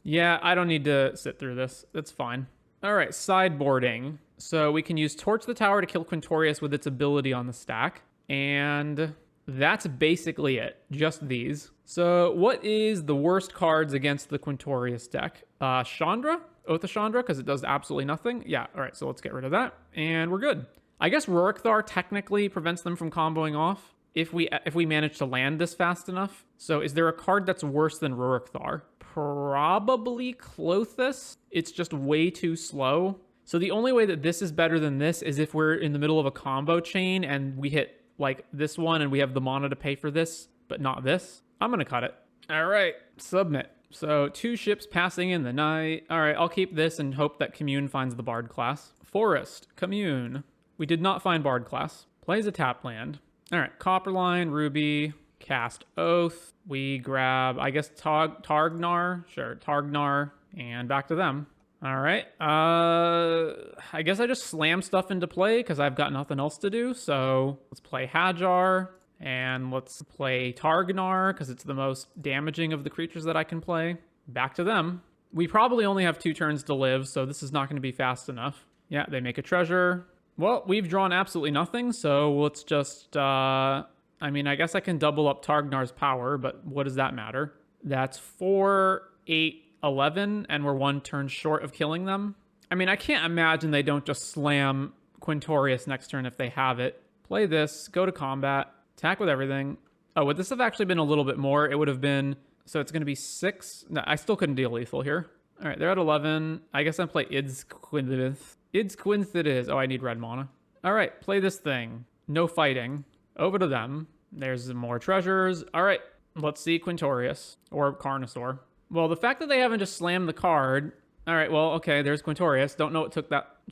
A: Yeah, I don't need to sit through this. That's fine. All right, sideboarding. So we can use Torch the Tower to kill Quintorius with its ability on the stack. And that's basically it. Just these. So what is the worst cards against the Quintorius deck? Chandra? Oath of Chandra, because it does absolutely nothing. Yeah, all right, so let's get rid of that. And we're good. I guess Rorikthar technically prevents them from comboing off if we manage to land this fast enough. So is there a card that's worse than Rorikthar? Probably Klothys. It's just way too slow. So the only way that this is better than this is if we're in the middle of a combo chain and we hit like this one and we have the mana to pay for this, but not this. I'm going to cut it. All right, submit. So 2 ships passing in the night. All right, I'll keep this and hope that Commune finds the Bard class. Forest, Commune. We did not find Bard class. Plays a tap land. All right, Copperline, Ruby, cast Oath. We grab, I guess, Targnar. Sure, Targnar, and back to them. All right. I guess I just slam stuff into play because I've got nothing else to do. So let's play Hajar and let's play Targnar because it's the most damaging of the creatures that I can play. Back to them. We probably only have 2 turns to live, so this is not going to be fast enough. Yeah, they make a treasure. Well, we've drawn absolutely nothing, so let's just... I mean, I guess I can double up Targnar's power, but what does that matter? That's 4, 8, 11, and we're 1 turn short of killing them. I mean, I can't imagine they don't just slam Quintorius next turn if they have it. Play this, go to combat, attack with everything. Oh, would this have actually been a little bit more? It would have been... So it's going to be 6. No, I still couldn't deal lethal here. All right, they're at 11. I guess I play Idsquinth. Idsquinth it is. Oh, I need red mana. All right, play this thing. No fighting. Over to them. There's more treasures. All right, let's see Quintorius or Carnosaur. Well, the fact that they haven't just slammed the card... All right, well, okay, there's Quintorius. Don't know it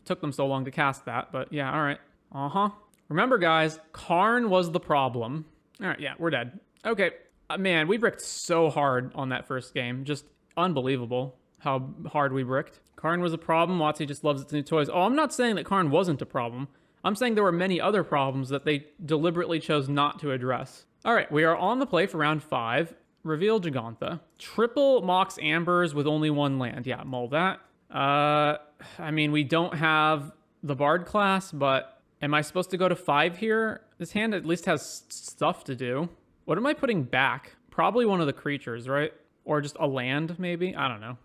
A: took them so long to cast that, but yeah, all right. Remember, guys, Karn was the problem. All right, yeah, we're dead. Okay, man, we bricked so hard on that first game. Just unbelievable how hard we bricked. Karn was a problem. WotC just loves its new toys. Oh, I'm not saying that Karn wasn't a problem. I'm saying there were many other problems that they deliberately chose not to address. All right, we are on the play for round 5. Reveal Gigantha. Triple Mox Ambers with only 1 land. Yeah, mull that. I mean, we don't have the Bard class, but am I supposed to go to 5 here? This hand at least has stuff to do. What am I putting back? Probably one of the creatures, right? Or just a land, maybe? I don't know.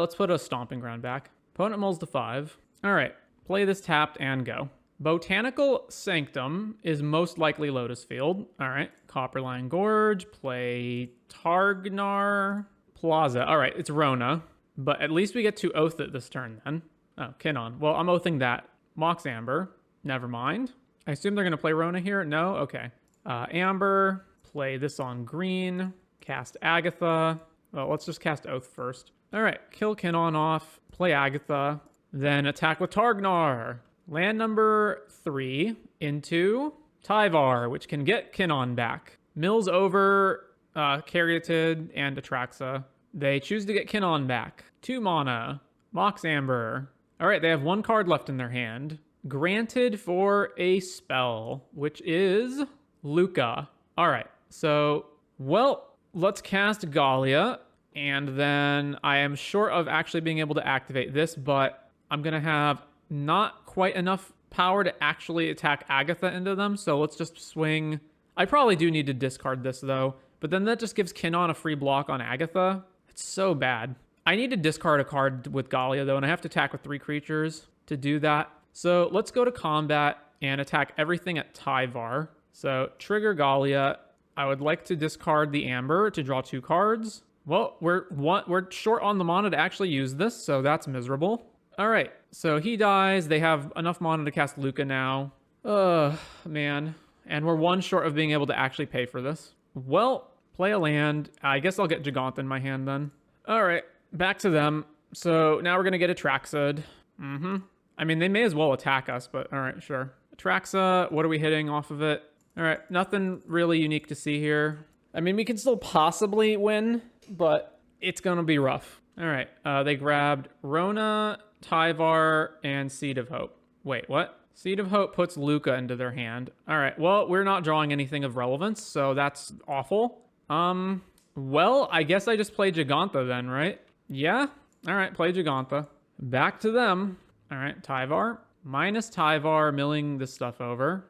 A: Let's put a Stomping Ground back. Opponent mulls to 5. All right, play this tapped and go. Botanical Sanctum is most likely Lotus Field. All right, Copperline Gorge, play Targnar Plaza. All right, it's Rona, but at least we get to oath it this turn then. Oh, Kinnon. Well, I'm oathing that. Mox Amber. Never mind. I assume they're going to play Rona here. No? Okay. Amber. Play this on green. Cast Agatha. Well, let's just cast Oath first. All right, kill Kinnon off. Play Agatha. Then attack with Targnar. Land number 3 into Tyvar, which can get Kinnon back. Mills over Caryatid and Atraxa. They choose to get Kinnon back. 2 mana. Mox Amber. All right, they have 1 card left in their hand. Granted for a spell, which is Luca. All right, so, well, let's cast Gallia. And then I am short of actually being able to activate this, but I'm going to have not quite enough power to actually attack Agatha into them. So let's just swing. I probably do need to discard this though, but then that just gives Kinnon a free block on Agatha. It's so bad. I need to discard a card with Galia though, and I have to attack with 3 creatures to do that. So let's go to combat and attack everything at Tyvar. So trigger Galia. I would like to discard the Amber to draw 2 cards. Well, we're short on the mana to actually use this, so that's miserable. All right, so he dies. They have enough mana to cast Luca now. Man. And we're 1 short of being able to actually pay for this. Well, play a land. I guess I'll get Gigant in my hand then. All right, back to them. So now we're going to get Atraxa. I mean, they may as well attack us, but all right, sure. Atraxa, what are we hitting off of it? All right, nothing really unique to see here. I mean, we can still possibly win, but it's going to be rough. All right, they grabbed Rona, Tyvar, and Seed of Hope. Wait, what? Seed of Hope puts Luca into their hand. All right, well, we're not drawing anything of relevance, so that's awful. Well, I guess I just play Giganta then, right? Yeah? All right, play Giganta. Back to them. All right, Tyvar. Minus Tyvar, milling this stuff over.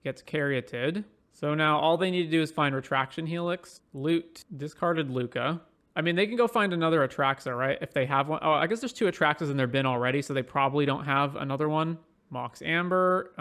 A: Gets Caryatid. So now all they need to do is find Retraction Helix, loot, discarded Luca. I mean, they can go find another Atraxa, right? If they have one. Oh, I guess there's 2 Atraxas in their bin already, so they probably don't have another one. Mox Amber.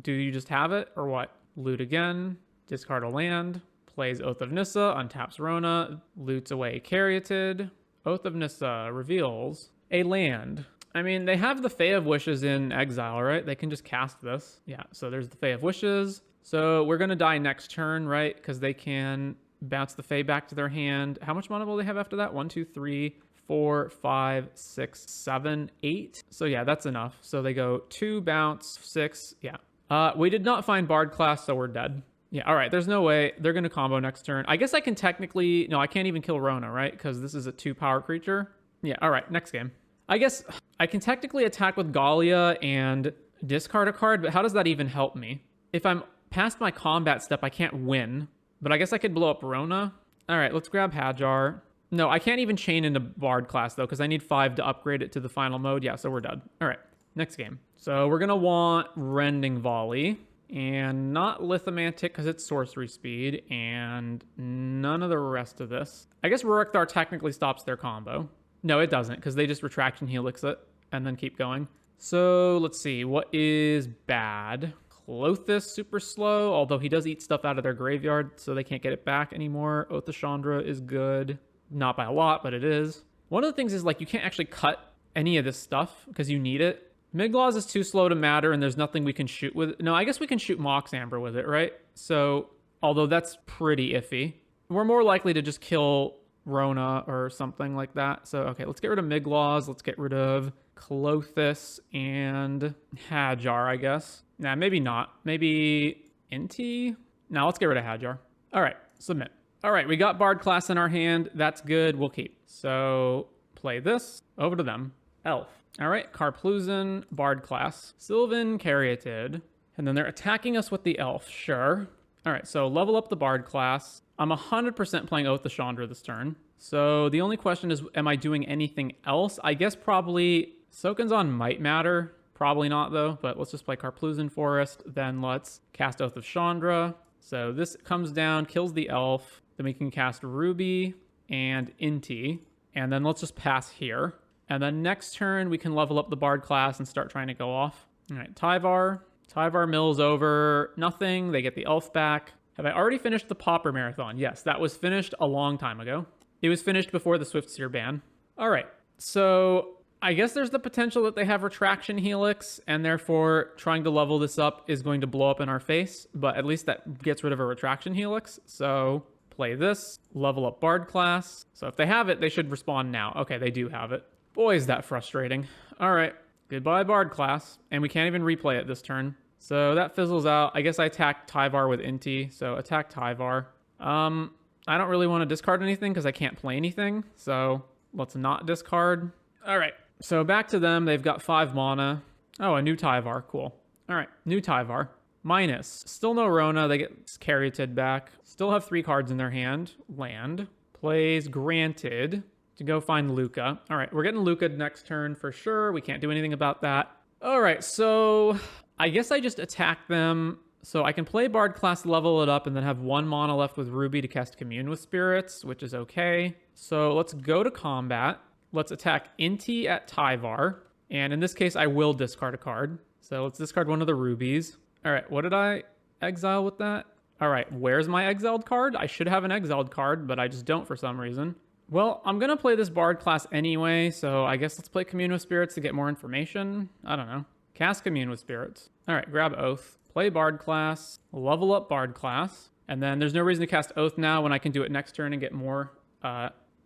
A: Do you just have it or what? Loot again. Discard a land. Plays Oath of Nissa. Untaps Rona. Loots away Caryatid. Oath of Nissa reveals a land. I mean, they have the Fae of Wishes in exile, right? They can just cast this. Yeah, so there's the Fae of Wishes. So we're going to die next turn, right? Because they can bounce the Fae back to their hand. How much mana will they have after that? 1, 2, 3, 4, 5, 6, 7, 8. So yeah, that's enough. So they go 2, bounce, 6. Yeah. We did not find Bard class, so we're dead. Yeah, all right. There's no way. They're going to combo next turn. I guess I can technically... No, I can't even kill Rona, right? Because this is a 2-power creature. Yeah, all right. Next game. I guess I can technically attack with Galia and discard a card, but how does that even help me? If I'm past my combat step, I can't win, but I guess I could blow up Rona. All right, let's grab Hajar. No, I can't even chain into Bard class, though, because I need 5 to upgrade it to the final mode. Yeah, so we're done. All right, next game. So we're going to want Rending Volley and not Lithomantic because it's sorcery speed and none of the rest of this. I guess Rurikthar technically stops their combo. No, it doesn't, because they just Retraction Helix it and then keep going. So let's see. What is bad? Clothis super slow, although he does eat stuff out of their graveyard, so they can't get it back anymore. Oath of Chandra is good. Not by a lot, but it is. One of the things is, like, you can't actually cut any of this stuff because you need it. Migloz is too slow to matter, and there's nothing we can shoot with. No, I guess we can shoot Mox Amber with it, right? So, although that's pretty iffy. We're more likely to just kill Rona or something like that. So, okay, let's get rid of Migloz. Let's get rid of Clothis and Hajar, I guess. Nah, maybe not. Maybe Inti? Now let's get rid of Hajar. All right, submit. All right, we got Bard class in our hand. That's good. We'll keep. So play this. Over to them. Elf. All right, Karpluzin, Bard class. Sylvan, Caryatid. And then they're attacking us with the Elf. Sure. All right, so level up the Bard class. I'm 100% playing Oath of Chandra this turn. So the only question is, am I doing anything else? I guess probably Soken's might matter. Probably not, though, but let's just play Karpluzin Forest. Then let's cast Oath of Chandra. So this comes down, kills the Elf. Then we can cast Ruby and Inti. And then let's just pass here. And then next turn, we can level up the Bard class and start trying to go off. All right, Tyvar. Tyvar mills over. Nothing. They get the Elf back. Have I already finished the Pauper Marathon? Yes, that was finished a long time ago. It was finished before the Swiftseer ban. All right, so I guess there's the potential that they have Retraction Helix, and therefore trying to level this up is going to blow up in our face, but at least that gets rid of a Retraction Helix. So play this, level up Bard class. So if they have it, they should respawn now. Okay, they do have it. Boy, is that frustrating. All right, goodbye Bard class, and we can't even replay it this turn. So that fizzles out. I guess I attack Tyvar with Inti, so attack Tyvar. I don't really want to discard anything because I can't play anything, so let's not discard. All right, so back to them. They've got 5 mana. Oh, a new Tyvar. Cool. All right, new Tyvar. Minus. Still no Rona. They get Caryatid back. Still have 3 cards in their hand. Land. plays Granted to go find Luca. All right, we're getting Luca next turn for sure. We can't do anything about that. All right, so I guess I just attack them. So I can play Bard class, level it up, and then have 1 mana left with Ruby to cast Commune with Spirits, which is okay. So let's go to combat. Let's attack Inti at Tyvar. And in this case, I will discard a card. So let's discard one of the rubies. All right, what did I exile with that? All right, where's my exiled card? I should have an exiled card, but I just don't for some reason. Well, I'm going to play this Bard class anyway, so I guess let's play Commune with Spirits to get more information. I don't know. Cast Commune with Spirits. All right, grab Oath. Play Bard class, level up Bard class, and then there's no reason to cast Oath now when I can do it next turn and get more,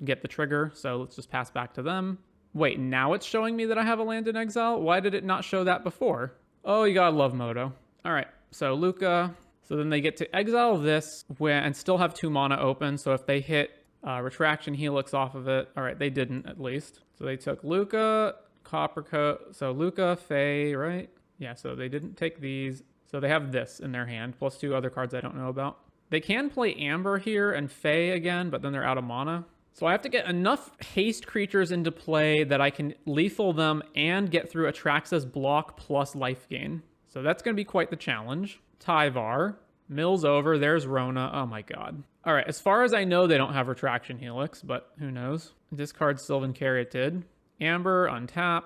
A: get the trigger. So let's just pass back to them. Wait, now it's showing me that I have a land in exile? Why did it not show that before? Oh, you gotta love Moto. All right, so Luca. So then they get to exile this and still have 2 mana open. So if they hit Retraction Helix off of it, all right, they didn't at least. So they took Luca, Coppercoat, so Luca, Fae, right? Yeah, so they didn't take these. So they have this in their hand, plus 2 other cards I don't know about. They can play Amber here and Fae again, but then they're out of mana. So I have to get enough haste creatures into play that I can lethal them and get through Atraxa's block plus life gain. So that's going to be quite the challenge. Tyvar. Mill's over. There's Rona. Oh my god. All right, as far as I know, they don't have Retraction Helix, but who knows? Discard Sylvan Caryatid. Amber, untap.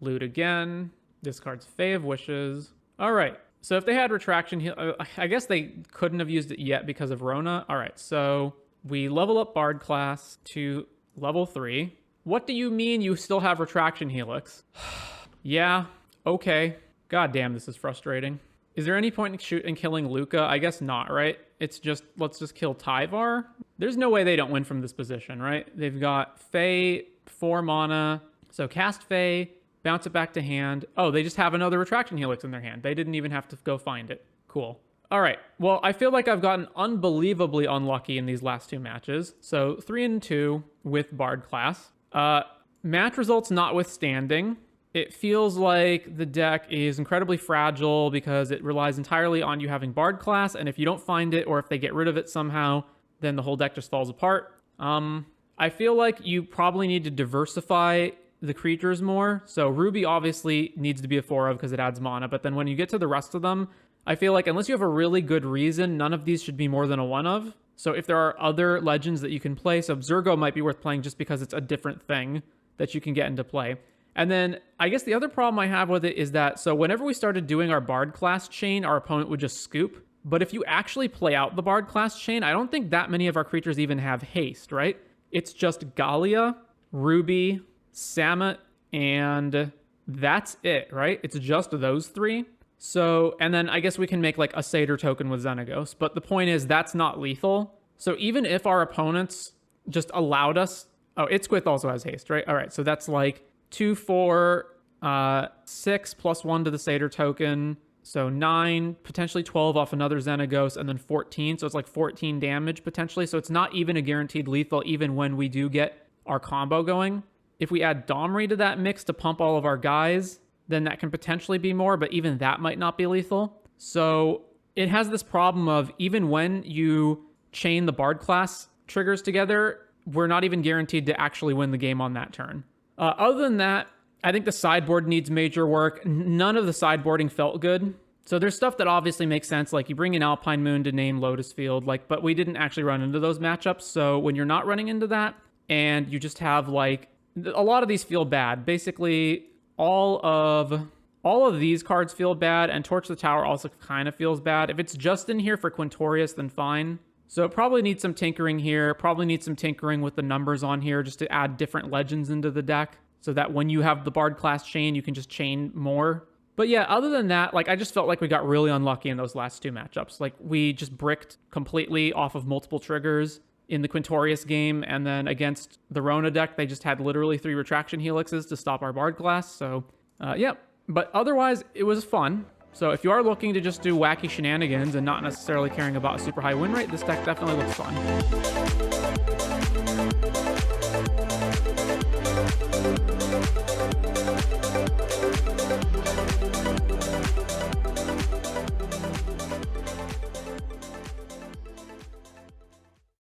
A: Loot again. Discards Fae of Wishes. All right, so if they had Retraction Helix, I guess they couldn't have used it yet because of Rona. All right, so we level up Bard class to level 3. What do you mean you still have Retraction Helix? Yeah, okay. God damn, this is frustrating. Is there any point in killing Luca? I guess not, right? It's just, let's just kill Tyvar. There's no way they don't win from this position, right? They've got Fae, 4 mana. So cast Fae, bounce it back to hand. Oh, they just have another Retraction Helix in their hand. They didn't even have to go find it. Cool. All right. Well, I feel like I've gotten unbelievably unlucky in these last 2 matches. So 3-2 with Bard class. Match results notwithstanding, it feels like the deck is incredibly fragile because it relies entirely on you having Bard class, and if you don't find it or if they get rid of it somehow, then the whole deck just falls apart. I feel like you probably need to diversify the creatures more. So Ruby obviously needs to be a 4 of because it adds mana, but then when you get to the rest of them, I feel like unless you have a really good reason, none of these should be more than a 1 of. So if there are other legends that you can play, so Zergo might be worth playing just because it's a different thing that you can get into play. And then I guess the other problem I have with it is that, so whenever we started doing our Bard class chain, our opponent would just scoop. But if you actually play out the Bard class chain, I don't think that many of our creatures even have haste, right? It's just Gallia, Ruby, Samut, and that's it, right? It's just those 3. So, and then I guess we can make like a Satyr token with Xenagos. But the point is that's not lethal. So even if our opponents just allowed us... Oh, Itzquith also has haste, right? All right, so that's like 2, 4, 6 plus 1 to the Satyr token. So 9, potentially 12 off another Xenagos, and then 14. So it's like 14 damage potentially. So it's not even a guaranteed lethal even when we do get our combo going. If we add Domri to that mix to pump all of our guys, then that can potentially be more, but even that might not be lethal. So it has this problem of even when you chain the Bard class triggers together, we're not even guaranteed to actually win the game on that turn. Other than that, I think the sideboard needs major work. None of the sideboarding felt good. So there's stuff that obviously makes sense, like you bring in Alpine Moon to name Lotus Field, but we didn't actually run into those matchups. So when you're not running into that, and you just have like, a lot of these feel bad. Basically, all of these cards feel bad, and Torch the Tower also kind of feels bad. If it's just in here for Quintorius, then fine. So it probably needs some tinkering here, probably needs some tinkering with the numbers on here just to add different legends into the deck so that when you have the Bard class chain, you can just chain more. But yeah, other than that, like I just felt like we got really unlucky in those last 2 matchups. Like we just bricked completely off of multiple triggers in the Quintorius game, and then against the Rona deck, they just had literally 3 Retraction Helixes to stop our Bard class. So yeah, but otherwise it was fun. So if you are looking to just do wacky shenanigans and not necessarily caring about a super high win rate, this deck definitely looks fun.